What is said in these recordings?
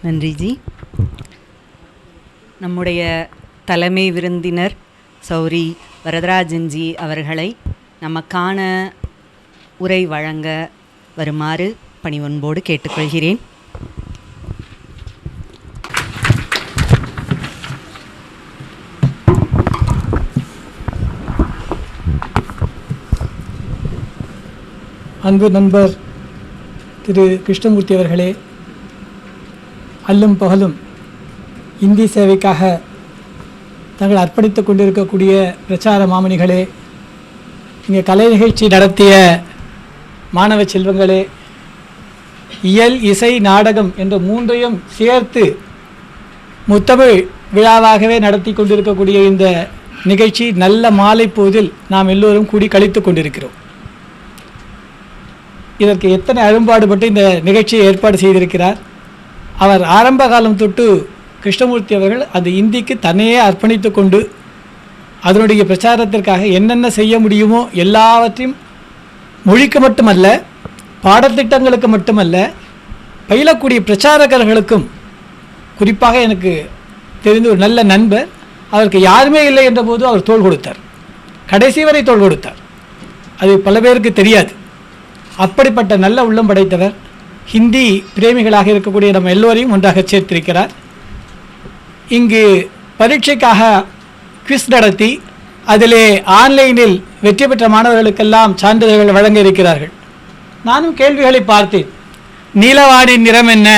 நன்றி ஜி. நம்முடைய தலைமை விருந்தினர் சௌரி வரதராஜன்ஜி அவர்களை நமக்கான உரை வழங்க வருமாறு பணிவன்போடு கேட்டுக்கொள்கிறேன். அன்பு நண்பர் திரு கிருஷ்ணமூர்த்தி அவர்களே, அல்லும் பகலும் இந்தி சேவைக்காக தங்கள் அர்ப்பணித்து கொண்டிருக்கக்கூடிய பிரச்சார மாமணிகளே, இங்கே கலை நிகழ்ச்சி நடத்திய மாணவ செல்வங்களே, இயல் இசை நாடகம் என்ற மூன்றையும் சேர்த்து முத்தமிழ் விழாவாகவே நடத்தி கொண்டிருக்கக்கூடிய இந்த நிகழ்ச்சி நல்ல மாலை போதில் நாம் எல்லோரும் கூடி கழித்து கொண்டிருக்கிறோம். இதற்கு எத்தனை அரும்பாடுபட்டு இந்த நிகழ்ச்சியை ஏற்பாடு செய்திருக்கிறார். அவர் ஆரம்ப காலம் தொட்டு கிருஷ்ணமூர்த்தி அவர்கள் அந்த இந்திக்கு தன்னையே அர்ப்பணித்து கொண்டு அதனுடைய பிரச்சாரத்திற்காக என்னென்ன செய்ய முடியுமோ எல்லாவற்றையும் மொழிக்கு மட்டுமல்ல, பாடத்திட்டங்களுக்கு மட்டுமல்ல, பயிலக்கூடிய பிரச்சாரகர்களுக்கும், குறிப்பாக எனக்கு தெரிந்த ஒரு நல்ல நண்பர், அவருக்கு யாருமே இல்லை என்ற போது அவர் தோள் கொடுத்தார். கடைசி வரை தோள் கொடுத்தார். அது பல பேருக்கு தெரியாது. அப்படிப்பட்ட நல்ல உள்ளம் படைத்தவர். ஹிந்தி பிரேமிகளாக இருக்கக்கூடிய நம்ம எல்லோரையும் ஒன்றாக சேர்த்திருக்கிறார். இங்கு பரீட்சைக்காக குவிஸ் நடத்தி அதிலே ஆன்லைனில் வெற்றி பெற்ற மாணவர்களுக்கெல்லாம் சான்றிதழ்கள் வழங்க இருக்கிறார்கள். நானும் கேள்விகளை பார்த்தேன். நீலவானின் நிறம் என்ன,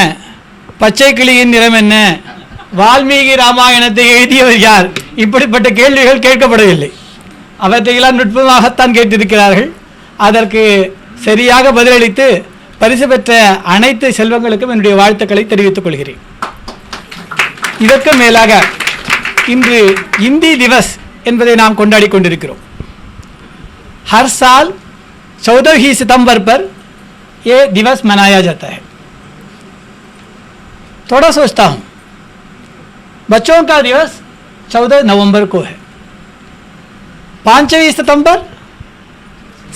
பச்சை கிளியின் நிறம் என்ன, வால்மீகி ராமாயணத்தை எழுதியவர் யார், இப்படிப்பட்ட கேள்விகள் கேட்கப்படவில்லை. அவற்றையெல்லாம் நுட்பமாகத்தான் கேட்டிருக்கிறார்கள். அதற்கு சரியாக பதிலளித்து பரிசு பெற்ற அனைத்து செல்வங்களுக்கும் என்னுடைய வாழ்த்துக்களை தெரிவித்துக் கொள்கிறேன். இதற்கு மேலாக இன்று हिंदी दिवस என்பதை நாம் கொண்டாடி கொண்டிருக்கிறோம். हर साल 14 सितंबर पर ये दिवस मनाया जाता है. थोड़ा सोचता हूँ, बच्चों का दिवस 14 नवंबर को है. 5 सितंबर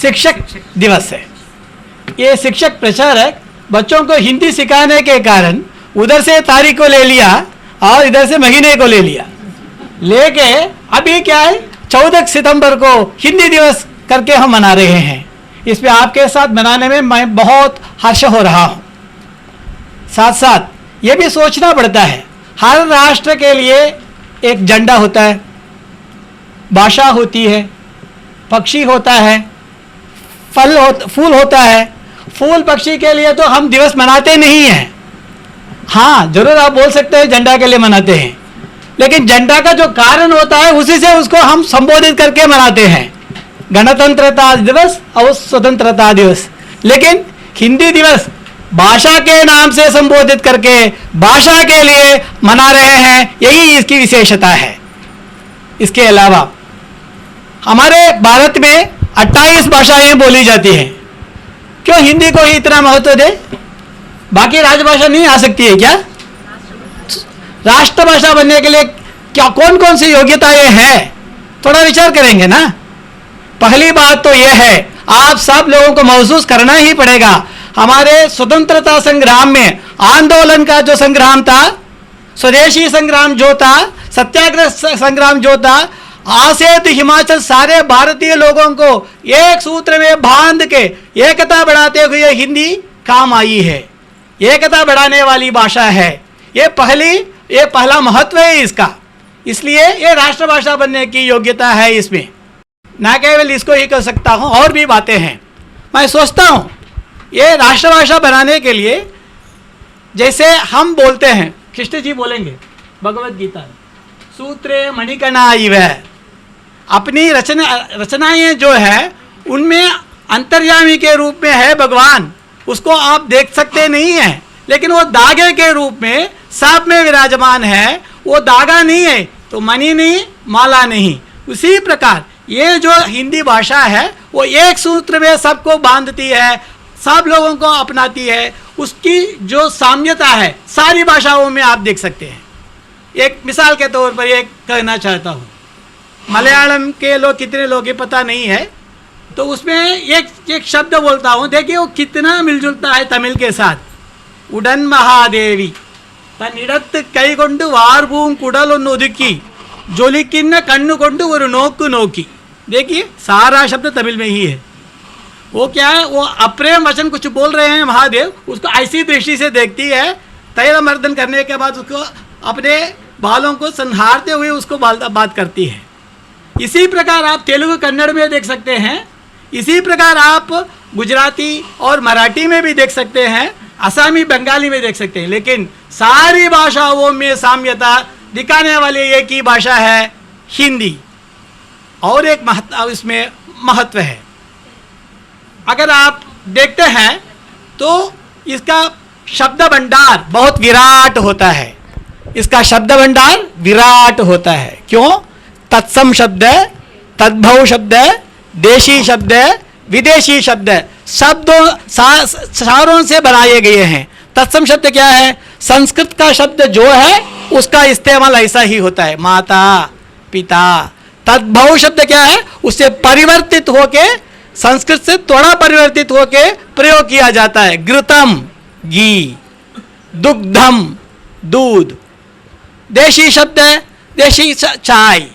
शिक्षक दिवस है. ये शिक्षक प्रचारक बच्चों को हिंदी सिखाने के कारण उधर से तारीख को ले लिया और इधर से महीने को ले लिया. लेके अभी क्या है, 14 सितंबर को हिंदी दिवस करके हम मना रहे हैं. इसमें आपके साथ मनाने में मैं बहुत हर्ष हो रहा हूँ. साथ साथ ये भी सोचना पड़ता है, हर राष्ट्र के लिए एक झंडा होता है, भाषा होती है, पक्षी होता है, फूल होता है. फूल पक्षी के लिए तो हम दिवस मनाते नहीं हैं. हाँ, जरूर आप बोल सकते हैं झंडा के लिए मनाते हैं, लेकिन झंडा का जो कारण होता है उसी से उसको हम संबोधित करके मनाते हैं. गणतंत्रता दिवस और स्वतंत्रता दिवस, लेकिन हिंदी दिवस भाषा के नाम से संबोधित करके भाषा के लिए मना रहे हैं. यही इसकी विशेषता है. इसके अलावा हमारे भारत में 28 भाषाएं बोली जाती हैं. क्यों हिंदी को ही इतना महत्व दे? बाकी राजभाषा नहीं आ सकती है क्या? राष्ट्रभाषा बनने के लिए क्या कौन कौन सी योग्यताएं हैं? थोड़ा विचार करेंगे ना. पहली बात तो यह है, आप सब लोगों को महसूस करना ही पड़ेगा. हमारे स्वतंत्रता संग्राम में आंदोलन का जो संग्राम था, स्वदेशी संग्राम जो था, सत्याग्रह संग्राम जो था, आसेत हिमाचल सारे भारतीय लोगों को एक सूत्र में बांध के एकता बढ़ाते हुए हिंदी काम आई है. एकता बढ़ाने वाली भाषा है. ये पहला महत्व है इसका. इसलिए ये राष्ट्रभाषा बनने की योग्यता है इसमें. न केवल इसको ही कर सकता हूँ, और भी बातें हैं. मैं सोचता हूँ ये राष्ट्रभाषा बनाने के लिए, जैसे हम बोलते हैं, कृष्ण जी बोलेंगे भगवत गीता सूत्रे मणिकणा इव, अपनी रचनाएं जो है उनमें अंतर्यामी के रूप में है भगवान. उसको आप देख सकते नहीं हैं, लेकिन वो धागे के रूप में सब में विराजमान है. वो धागा नहीं है तो मणि नहीं, माला नहीं. उसी प्रकार ये जो हिंदी भाषा है वो एक सूत्र में सबको बांधती है, सब लोगों को अपनाती है. उसकी जो साम्यता है सारी भाषाओं में आप देख सकते हैं. एक मिसाल के तौर पर एक कहना चाहता हूँ, मलयालम के लोग कितने लोग ये पता नहीं है, तो उसमें एक शब्द बोलता हूँ, देखिए वो कितना मिलजुलता है तमिल के साथ. उडन महादेवी, ತನ್ನಿಡತ್ತು ಕೈಗೊಂಡು ವಾರ್ಭೂಂ ಕುಡಲೊನ್ನು ಒದುಕಿ ಜೊಲಿಕಿನ್ನ ಕಣ್ಣು ಕೊಂಡು ಒಂದು ನೋಕು ನೋकी देखिए सारा शब्द तमिल में ही है। वो क्या है, वो अप्रेम वचन कुछ बोल रहे हैं महादेव, उसको ऐसी दृष्टि से देखती है, तैल मर्दन करने के बाद उसको अपने बालों को संहारते हुए उसको बात करती है। इसी प्रकार आप तेलुगु कन्नड़ में देख सकते हैं, इसी प्रकार आप गुजराती और मराठी में भी देख सकते हैं, असमी बंगाली में देख सकते हैं, लेकिन सारी भाषाओं में साम्यता दिखाने वाली एक ही भाषा है हिंदी। और एक इसमें महत्व है, अगर आप देखते हैं तो इसका शब्द भंडार बहुत विराट होता है। इसका शब्द भंडार विराट होता है। क्यों? तत्सम शब्द है, तद्भव शब्द है, देशी शब्द है, विदेशी शब्द है, शब्दों सारों से बनाए गए हैं। तत्सम शब्द क्या है? संस्कृत का शब्द जो है उसका इस्तेमाल ऐसा ही होता है, माता पिता। तद्भव शब्द क्या है? उससे परिवर्तित होके, संस्कृत से थोड़ा परिवर्तित होके प्रयोग किया जाता है। घृतम घी, दुग्धम दूध। देशी शब्द है, देशी चाय,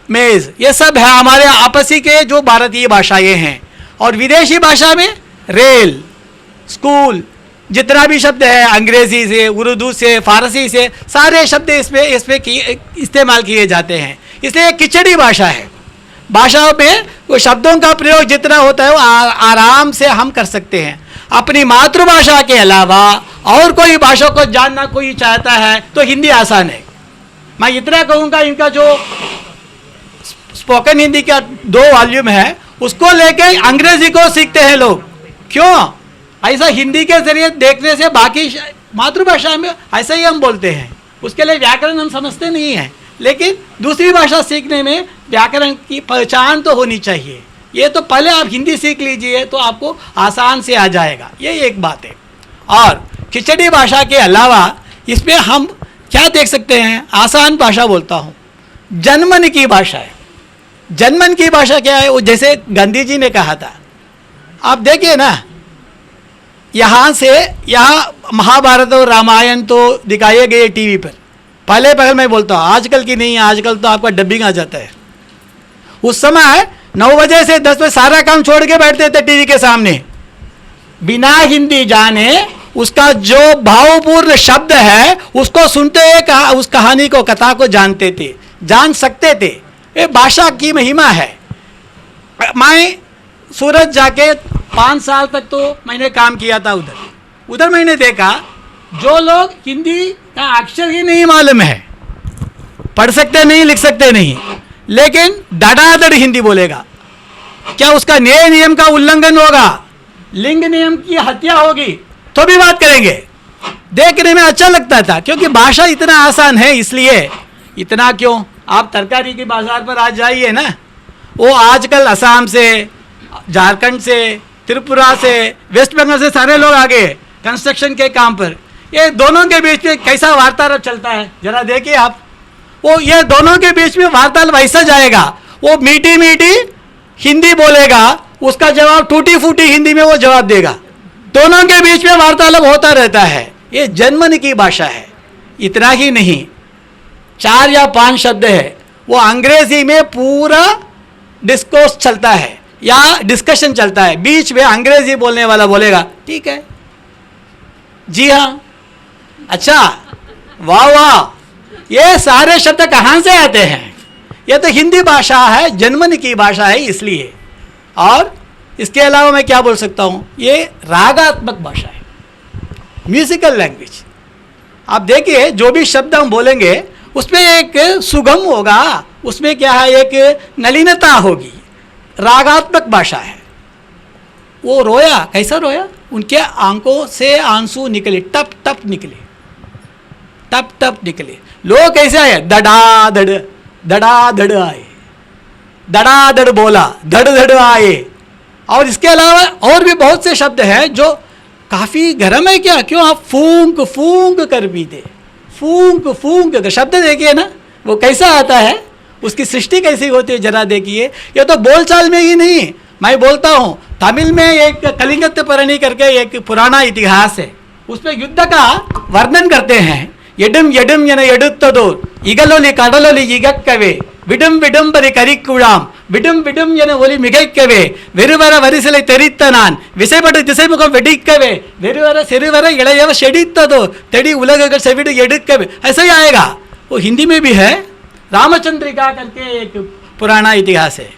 मेज, ये सब है हमारे आपसी के जो भारतीय भाषाएं हैं। और विदेशी भाषा में रेल, स्कूल, जितना भी शब्द है अंग्रेजी से, उर्दू से, फारसी से, सारे शब्द इसमें इस्तेमाल किए जाते हैं। इसलिए खिचड़ी भाषा है। भाषाओं में वो शब्दों का प्रयोग जितना होता है वो आराम से हम कर सकते हैं। अपनी मातृभाषा के अलावा और कोई भाषा को जानना कोई चाहता है तो हिंदी आसान है। मैं इतना कहूँगा, इनका जो स्पोकन हिंदी का 2 वॉल्यूम है उसको लेके अंग्रेजी को सीखते हैं लोग। क्यों? ऐसा हिंदी के जरिए देखने से बाकी मातृभाषा में ऐसा ही हम बोलते हैं, उसके लिए व्याकरण हम समझते नहीं हैं, लेकिन दूसरी भाषा सीखने में व्याकरण की पहचान तो होनी चाहिए। ये तो पहले आप हिंदी सीख लीजिए तो आपको आसान से आ जाएगा, ये एक बात है। और खिचड़ी भाषा के अलावा इसमें हम क्या देख सकते हैं? आसान भाषा बोलता हूँ, जनमन की भाषा है। जनमन की भाषा क्या है? वो जैसे गांधी जी ने कहा था, आप देखिए ना, यहाँ से यहाँ महाभारत और रामायण तो दिखाए गए टीवी पर, पहले मैं बोलता हूँ, आजकल की नहीं है, आजकल तो आपका डबिंग आ जाता है। उस समय 9 बजे से 10 बजे सारा काम छोड़ के बैठते थे टीवी के सामने, बिना हिंदी जाने उसका जो भावपूर्ण शब्द है उसको सुनते हुए उस कहानी को, कथा को जानते थे, जान सकते थे। ये भाषा की महिमा है। मैं सूरत जाके 5 साल तक तो मैंने काम किया था उधर मैंने देखा जो लोग हिंदी का अक्षर ही नहीं मालूम है, पढ़ सकते नहीं, लिख सकते नहीं, लेकिन धड़ाधड़ हिंदी बोलेगा। क्या उसका न्याय नियम का उल्लंघन होगा, लिंग नियम की हत्या होगी तो भी बात करेंगे। देखने में अच्छा लगता था क्योंकि भाषा इतना आसान है। इसलिए इतना क्यों, आप तरकारी की बाजार पर आज जाइए ना, वो आजकल असम से, झारखंड से, त्रिपुरा से, वेस्ट बंगाल से सारे लोग आ गए कंस्ट्रक्शन के काम पर। ये दोनों के बीच में कैसा वार्तालाप चलता है जरा देखिए आप। वो ये दोनों के बीच में वार्तालाप ऐसा जाएगा, वो मीठी मीठी हिंदी बोलेगा, उसका जवाब टूटी फूटी हिंदी में वो जवाब देगा, दोनों के बीच में वार्तालाप होता रहता है। ये जनमन की भाषा है। इतना ही नहीं, 4 या 5 शब्द है वो अंग्रेजी में पूरा डिस्कोर्स चलता है या डिस्कशन चलता है, बीच में अंग्रेजी बोलने वाला बोलेगा ठीक है, जी हाँ, अच्छा, वाह वाह, ये सारे शब्द कहाँ से आते हैं? ये तो हिंदी भाषा है, जनमन की भाषा है इसलिए। और इसके अलावा मैं क्या बोल सकता हूँ, ये रागात्मक भाषा है, म्यूजिकल लैंग्वेज। आप देखिए जो भी शब्द हम बोलेंगे उसमें एक सुगम होगा, उसमें क्या है, एक नलिनता होगी, रागात्मक भाषा है। वो रोया, कैसा रोया? उनके आंखों से आंसू निकले, टप टप निकले, टप टप निकले। लोग कैसे आए? धड़ाधड़ धड़ाधड़ आए, धड़ाधड़ बोला, धड़ धड़ आए। और इसके अलावा और भी बहुत से शब्द हैं जो काफ़ी गर्म है। क्या क्यों? आप फूंक फूंक कर पीते, फूंक फूंक कर। शब्द देखिए ना वो कैसा आता है, उसकी सृष्टि कैसी होती है जरा देखिए। ये तो बोलचाल में ही नहीं, मैं बोलता हूँ तमिल में एक कलिंगत परणी करके एक पुराना इतिहास है, उसमें युद्ध का वर्णन करते हैं। ಎಡಂ ಎಡಂ ಎನ ಎಡುತ್ತದೋ ಇಗಲೊಲಿ ಕಡಲೊಲಿ ಇಗಕ್ಕವೆ விடும் விடும்பரி கரிக்குழாம் விடும் விடும் என ஒலி மிகைக்கவே வெறுவர வரிசலை தெரித்த நான் விசைபடு திசைமுகம் வெடிக்கவே வெறுவர சிறுவர இளையவ செடித்ததோ தெடி உலகங்கள் செவிடு எடுக்கவே ऐसा ही आएगा। वो हिंदी में भी है, रामचंद्रिका करके एक पुराना इतिहास है।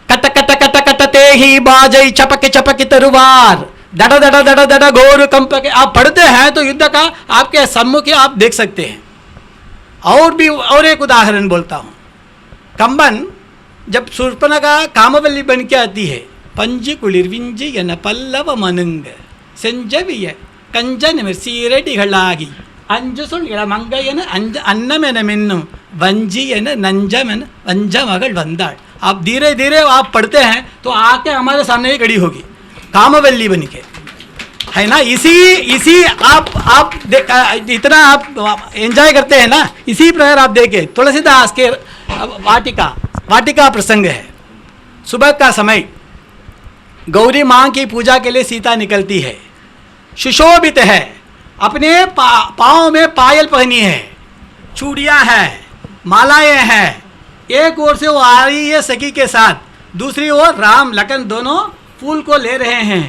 कट कट कट कटते ही बाजई चपक चपक तरुवार दड़ दड़ दड़ दड़ घोर कंप के। आप पढ़ते हैं तो युद्ध का आपके सम्मुख आप देख सकते हैं। और भी और एक उदाहरण बोलता हूँ। कंबन जब शूर्पणखा कामवल्ली बन के आती है, पंजी कुलिर्विंजी यन पल्लव मनुंग செஞ்சவிய கஞ்சனிமர் சீரடிகளாகி அஞ்சு சொல் இளமங்கையன अन्नमेन मिन्नुम वंजी एन नंजमेन वंज मगल वंदाड़। आप धीरे धीरे आप पढ़ते हैं तो आके हमारे सामने ही खड़ी होगी कामवल्ली बन के, है ना। इसी आप इतना आप एंजॉय करते हैं ना, इसी प्रकार आप देखें तुलसीदास के वाटिका प्रसंग है। सुबह का समय गौरी माँ की पूजा के लिए सीता निकलती है, सुशोभित है, अपने पाँव में पायल पहनी है, चूड़ियाँ हैं, मालाएं हैं। एक ओर से वो आ रही है सखी के साथ, दूसरी ओर राम लखन दोनों फूल को ले रहे हैं।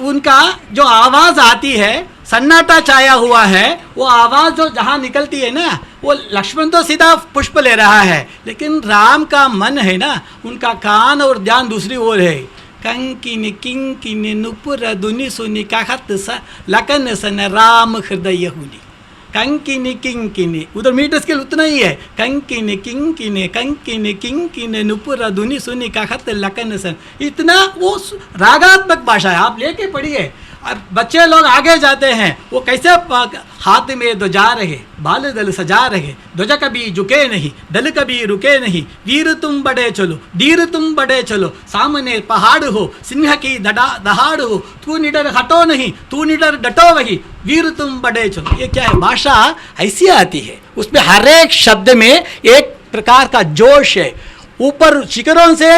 उनका जो आवाज़ आती है, सन्नाटा छाया हुआ है, वो आवाज़ जो जहाँ निकलती है ना, वो लक्ष्मण तो सीधा पुष्प ले रहा है, लेकिन राम का मन है ना, उनका कान और ध्यान दूसरी ओर है। कंकिनी किंकिनी नुपुर दुनि सुनि कहत स लखन सन राम हृदय हुनी। कंकिनी किंकिनी उधर मीटर स्केल उतना ही है। कंकिनी किंकिनी नुपुर दुनि सुनि कहत लखन सन, इतना वो रागात्मक भाषा है। आप लेके पढ़िए। अब बच्चे लोग आगे जाते हैं, वो कैसे हाथ में ध्वजा रहे, बाल दल सजा रहे, ध्वजा कभी झुके नहीं, दल कभी रुके नहीं, वीर तुम बड़े चलो, धीर तुम बड़े चलो, सामने पहाड़ हो, सिंह की दहाड़ हो, तू निडर हटो नहीं, तू निडर डटो वही, वीर तुम बड़े चलो। ये क्या है, भाषा ऐसी आती है, उसमें हर एक शब्द में एक प्रकार का जोश है। ऊपर शिखरों से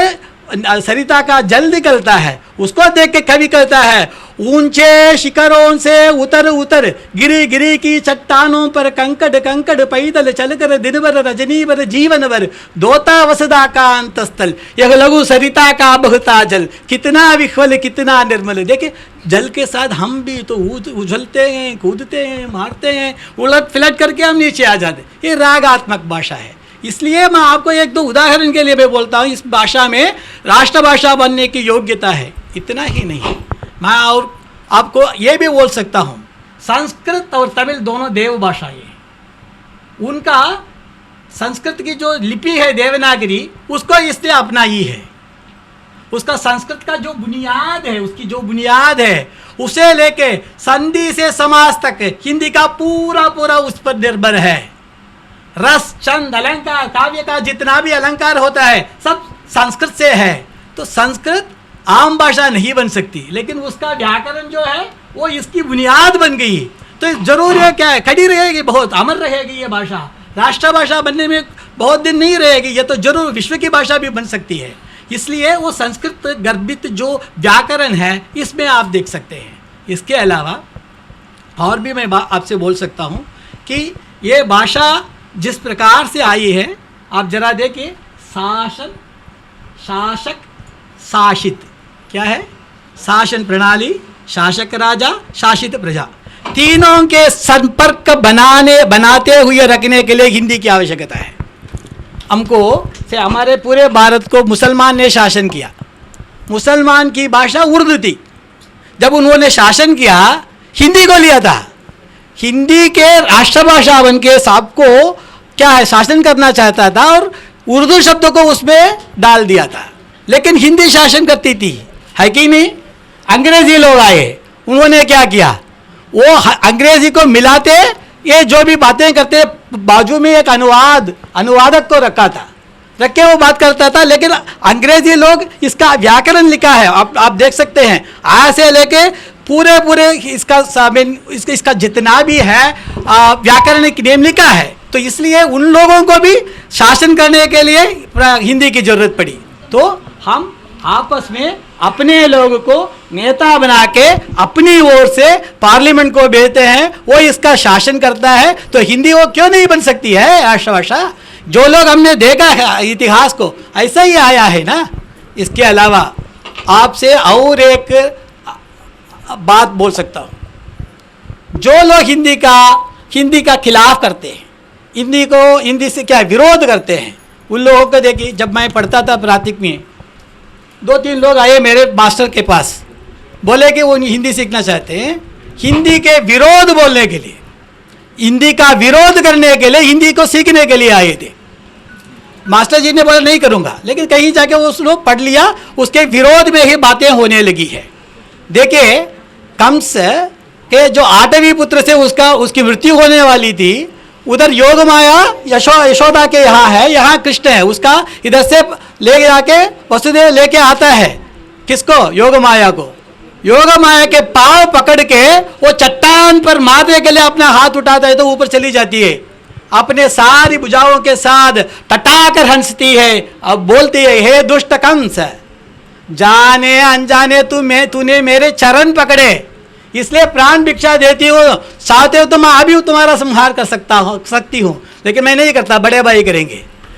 सरिता का जल निकलता है, उसको देख के कवि कहता है, ऊंचे शिखरों से उतर उतर गिरी गिरी की चट्टानों पर कंकड़ कंकड़ पैदल चलकर दिन भर रजनी भर जीवन भर दोता वसदा का अंतस्थल, यह लघु सरिता का बहता जल कितना विह्वल कितना निर्मल। देखिए जल के साथ हम भी तो उछलते हैं, कूदते हैं, मारते हैं, उलट फिलट करके हम नीचे आ जाते। ये रागात्मक भाषा है। इसलिए मैं आपको एक दो उदाहरण के लिए मैं बोलता हूँ, इस भाषा में राष्ट्रभाषा बनने की योग्यता है। इतना ही नहीं, मैं और आपको ये भी बोल सकता हूँ, संस्कृत और तमिल दोनों देव भाषाएं हैं। उनका संस्कृत की जो लिपि है देवनागरी, उसको इसने अपनाई है। उसका संस्कृत का जो बुनियाद है, उसकी जो बुनियाद है, उसे लेके संधि से समास तक हिंदी का पूरा पूरा उस पर निर्भर है। रस छंद अलंकार काव्य का जितना भी अलंकार होता है सब संस्कृत से है। तो संस्कृत आम भाषा नहीं बन सकती, लेकिन उसका व्याकरण जो है वो इसकी बुनियाद बन गई। तो जरूर है क्या है, खड़ी रहेगी, बहुत अमर रहेगी ये भाषा। राष्ट्रभाषा बनने में बहुत दिन नहीं रहेगी, ये तो जरूर विश्व की भाषा भी बन सकती है। इसलिए वो संस्कृत गर्भित जो व्याकरण है इसमें आप देख सकते हैं। इसके अलावा और भी मैं आपसे बोल सकता हूँ कि ये भाषा जिस प्रकार से आई है, आप जरा देखिए, शासन, शासक, शासित, क्या है, शासन प्रणाली, शासक राजा, शासित प्रजा, तीनों के संपर्क बनाते हुए रखने के लिए हिंदी की आवश्यकता है। हमको से हमारे पूरे भारत को मुसलमान ने शासन किया, मुसलमान की भाषा उर्दू थी। जब उन्होंने शासन किया, हिंदी को लिया था, हिंदी के राष्ट्रभाषा बन के सबको क्या है शासन करना चाहता था और उर्दू शब्दों को उसमें डाल दिया था, लेकिन हिंदी शासन करती थी, है कि नहीं। अंग्रेजी लोग आए, उन्होंने क्या किया, वो अंग्रेजी को मिलाते, ये जो भी बातें करते बाजू में एक अनुवादक को रखा था, रख के वो बात करता था, लेकिन अंग्रेजी लोग इसका व्याकरण लिखा है, आप देख सकते हैं। आ से लेके पूरे इसका जितना भी है व्याकरण नियम लिखा है। तो इसलिए उन लोगों को भी शासन करने के लिए हिंदी की जरूरत पड़ी। तो हम आपस में अपने लोग को नेता बना के अपनी ओर से पार्लियामेंट को भेजते हैं, वो इसका शासन करता है, तो हिंदी वो क्यों नहीं बन सकती है राष्ट्रभाषा? जो लोग हमने देखा है इतिहास को, ऐसा ही आया है ना। इसके अलावा आपसे और एक बात बोल सकता हूँ, जो लोग हिंदी का खिलाफ करते हैं, हिंदी से क्या विरोध करते हैं, उन लोगों को देखिए, जब मैं पढ़ता था प्राथमिक में, 2-3 लोग आए मेरे मास्टर के पास, बोले कि वो हिंदी सीखना चाहते हैं, हिंदी के विरोध बोलने के लिए, हिंदी का विरोध करने के लिए, हिंदी को सीखने के लिए आए थे। मास्टर जी ने बोला नहीं करूँगा, लेकिन कहीं जाके उस लोग पढ़ लिया, उसके विरोध में ही बातें होने लगी है। देखिए, कंस के जो 8वें पुत्र से उसकी मृत्यु होने वाली थी, उधर योग माया यशोदा के यहाँ है, यहाँ कृष्ण है, उसका इधर से ले जाके वसुदेव लेके आता है, किसको? योग माया को। योग माया के पांव पकड़ के वो चट्टान पर मारने के लिए अपना हाथ उठाता है तो ऊपर चली जाती है, अपने सारी भुजाओं के साथ टटाकर हंसती है, अब बोलती है, हे दुष्ट कंस, जाने अनजाने तूने मेरे चरण पकड़े, इसलिए प्राण भिक्षा देती हूँ, चाहते हो तो मैं अभी तुम्हारा संहार कर सकती हूँ, लेकिन मैं नहीं करता, बड़े भाई करेंगे,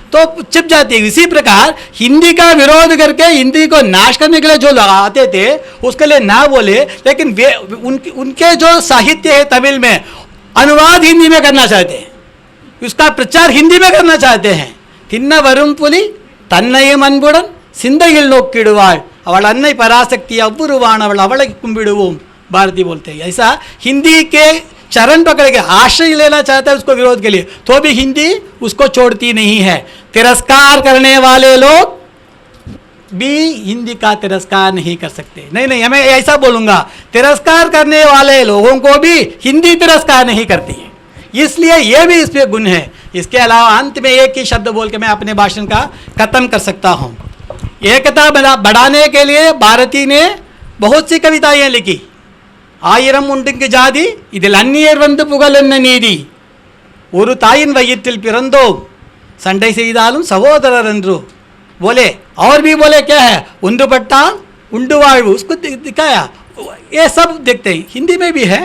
तो चिप जाती है। इसी प्रकार हिंदी का विरोध करके हिंदी को नाश करने के लिए जो लोग आते थे, उसके लिए ना बोले, लेकिन वे उनके जो साहित्य है तमिल में, अनुवाद हिंदी में करना चाहते हैं, उसका प्रचार हिंदी में करना चाहते हैं। तिन्न वरुम पुली तन्नय मनबुड़न सिंधगिल नोक्किडुवाळ अवळ अन्नै पराशक्ति अव्वुरुवाण अवळ अवळ कुंबिडुवोम, भारती बोलते हैं। ऐसा हिंदी के चरण पकड़ के आश्रय लेना चाहता है उसको विरोध के लिए, तो भी हिंदी उसको छोड़ती नहीं है। तिरस्कार करने वाले लोग भी हिंदी का तिरस्कार नहीं कर सकते। नहीं, हमें ऐसा बोलूंगा, तिरस्कार करने वाले लोगों को भी हिंदी तिरस्कार नहीं करती है, इसलिए यह भी इसमें गुण है। इसके अलावा अंत में एक ही शब्द बोल के मैं अपने भाषण का खत्म कर सकता हूँ। एकता बढ़ाने के लिए भारती ने बहुत सी कविताएं लिखी। ஆயிரம் உண்டுங்கு ஜாதி இதில் அந்நியர் வந்து புகழ் என்ன நீதி, ஒரு தாயின் வயிற்றில் பிறந்தோம் சண்டை செய்தாலும் சகோதரர் என்று बोले। और भी बोले क्या है, ஒன்றுபட்டால் उंडु வாழ்வு, उसको दिखाया। ये सब देखते हैं, हिंदी में भी है,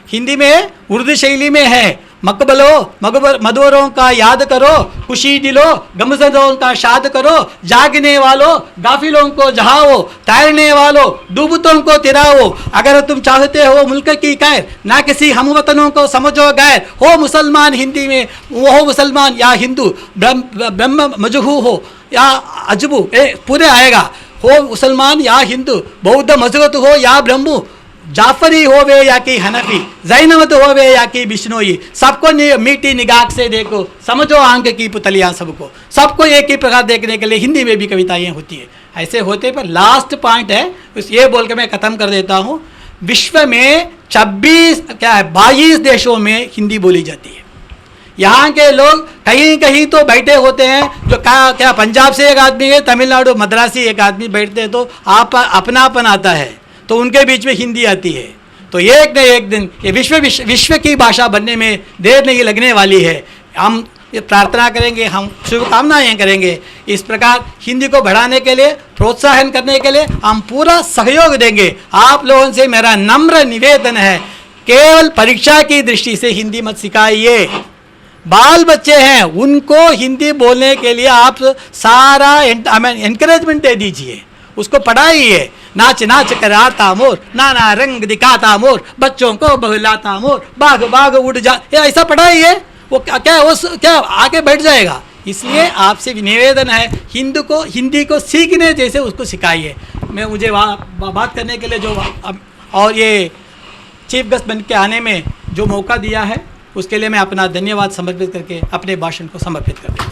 हिंदी में उर्दू शैली में है। मकबलो मधुरों का याद करो, खुशी दिलो गमजदों का शाद करो, जागने वालों गाफिलों को जहाओ, तैरने वालों डूबतों को तिराओ, अगर तुम चाहते हो मुल्क की खैर ना किसी हमवतनों को समझो गैर, हो मुसलमान हिंदी में हो मुसलमान या हिंदू, ब्रह्म मजहू हो या अजबू, पूरे आएगा, हो मुसलमान या हिंदू, बौद्ध मजहत हो या ब्रह्मु, जाफरी होवे या कि हनफी, जैनमत होवे या कि बिश्नोई, सबको मीठी निगाह से देखो, समझो आंख की पुतलियाँ, सबको एक ही प्रकार देखने के लिए हिंदी में भी कविताएं होती है। ऐसे होते पर लास्ट पॉइंट है, ये बोल के मैं ख़त्म कर देता हूँ। विश्व में 22 देशों में हिंदी बोली जाती है। यहाँ के लोग कहीं कहीं तो बैठे होते हैं, जो क्या पंजाब से एक आदमी है, तमिलनाडु मद्रासी एक आदमी बैठते हैं, तो आप अपनापन आता है, तो उनके बीच में हिंदी आती है। तो एक न एक दिन ये विश्व की भाषा बनने में देर नहीं लगने वाली है। हम ये प्रार्थना करेंगे, हम शुभकामनाएं करेंगे, इस प्रकार हिंदी को बढ़ाने के लिए, प्रोत्साहन करने के लिए हम पूरा सहयोग देंगे। आप लोगों से मेरा नम्र निवेदन है, केवल परीक्षा की दृष्टि से हिंदी मत सिखाइए। बाल बच्चे हैं, उनको हिंदी बोलने के लिए आप सारा एनकरेजमेंट दे दीजिए, उसको पढ़ाइए। नाच नाच कर आता मोर, नाना रंग दिखाता मोर, बच्चों को बहलाता मोर, बाग बाग उड़ जा, ऐसा पढ़ाइए, वो क्या आगे बैठ जाएगा। इसलिए आपसे निवेदन है, हिंदी को सीखने जैसे उसको सिखाइए। मुझे बात करने के लिए जो और ये चीफ गेस्ट बन के आने में जो मौका दिया है, उसके लिए मैं अपना धन्यवाद समर्पित करके अपने भाषण को समर्पित करता हूँ।